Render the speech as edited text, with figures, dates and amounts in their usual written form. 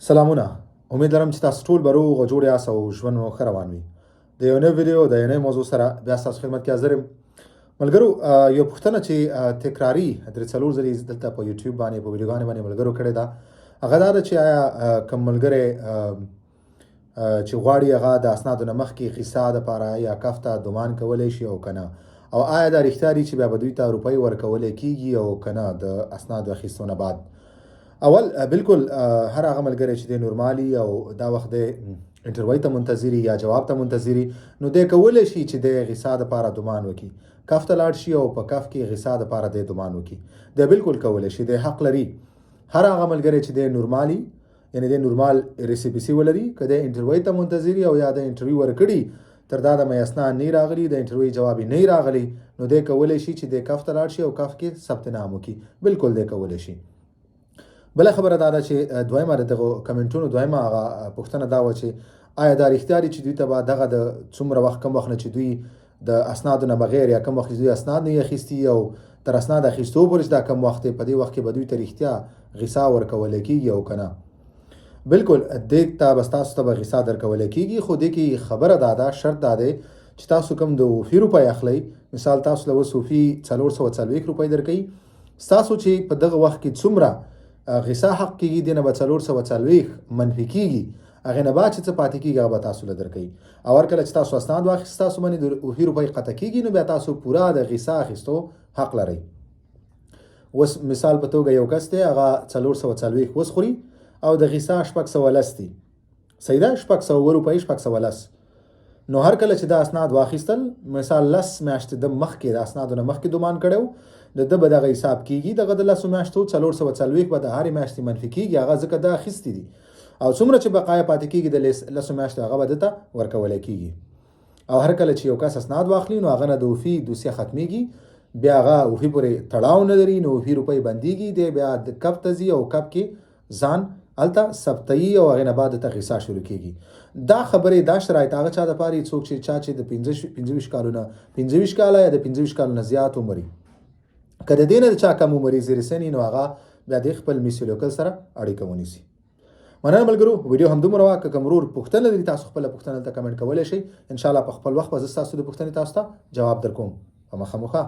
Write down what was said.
سلامونه. امید لرم چې تاسو ټول به روغ او جوړ یاست او ژوند مو ښه روان وي. د یو نوې ویډیو د یو نوې موضوع سره بیا ستاسو خدمت کې حاضر یم. ملګرو، یو پوښتنه چې تکراري درې څلور ځلې دلته په یوټیوب باندې په ویډیوګانې باندې ملګرو کړې ده، هغه دا ده چې آیا کوم ملګری چې غواړي هغه د اسنادو نه مخکې غیسا دپاره یا کف ته دومان کولی شي او که نه، او آیا دا رښتیا دي چې بیا به دوی ته روپۍ ورکولی کېږي او که نه د اسنادو اخیستو نه بعد. اول بالکل هر هغه ملګری چې دی نورمالي او دا وخت دی انټرویو ته منتظري یا جواب ته منتظري، نو دی کولی شي چې د غیسا دپاره دومان وکړي، کف ته لاړ شي او په کف کې غیسا دپاره دی دومان وکړي. دی بالکل کولی شي، دی حق لري. هر هغه ملګری چې دی نورمالي یعنې دی نورمال ریسیپیسي ولري، که دی انټرویو ته منتظري او یا د انټرویو ورکړي تر دا د میسنا نه راغلي، د انټرویو جواب نه راغلی، نو دی کولی شي چې دی کف ته لاړ شي او کف کې ثبت نام وکړي. بالکل دی کولی شي. بله خبره دا ده چې دویمه د دغو کمنټونو دویمه هغه پوښتنه دا وه چې آیا دا رښتیا دي چې دوی ته به دغه د څومره وخت کم وخت نه چې دوی د اسنادو نه بغیر یا کم وخت چې دوی اسناد نه اخیستي او تر اسناد اخیستو پورې چې دا کم وخت دی، په دې وخت کې به دوی ته رښتیا غیسا ورکولی کېږي او که نه. بالکل دې ته به ستاسو ته به غیسا درکولی کېږي، خو دې کې خبره دا ده، شرط دا دی چې تاسو کوم د وفي روپۍ اخلئ، مثال تاسو له اوس وفي 440 روپۍ درکوي، ستاسو چې په دغه وخت کې څومره غیسا حق کېږي دی نه به 440 منفي کېږي، هغې نه بعد چې څه پاتې کېږي هغه به تاسو له درکوي. او هر کله چې تاسو اسناد واخیست تاسو باندې د وفي روپۍ قطع کېږي، نو بیا تاسو پوره د غیسا اخیستو حق لرئ. اوس مثال په توګه یو کس دی هغه 440 وسخوري او د غیسا 610 دي، صحیح ده، 600 روپۍ 610. نو هر کله چې دا اسناد واخیستل، مثال 10 میاشتې د مخکې د اسنادو نه مخکې دومان کړی و، د ده به دغه حساب کېږي، دغه د 10 میاشتو 440 به د هرې میاشتې منفي کېږي، هغه ځکه دا اخیستي دي، او څومره چې بقایا پاتې کېږي د 10 میاشتو هغه به ده ته ورکولی کېږي. او هر کله چې یو کس اسناد واخلي نو هغه نه د وفي دوسیه ختمیږي، بیا هغه وفي پورې تړاو نه لري، نو وفي روپۍ بندېږي، دی بیا د کب ته ځي او کب کې ځان هلته ثبتوي او هغې نه بعد ته غیسا شروع کېږي. دا خبرې دا شرایط هغه چا دپاره څوک چې چا چې د 25 کالو نه 25 کاله یا د 25 کالو نه زیات عمر وي، که د دې نه د چا کم عمر زیر سني، نو هغه بیا د خپل میسیو لوکل سره اړیکه ونیسي. مننه ملګرو، ویډیو همدومره وه. که کوم ورور پوښتنه لري تاسو خپله پوښتنه دلته کمنټ کولی شئ، انشاءالله په خپل وخت به زه ستاسو د پوښتنې تاسو ته جواب درکوم. په مخه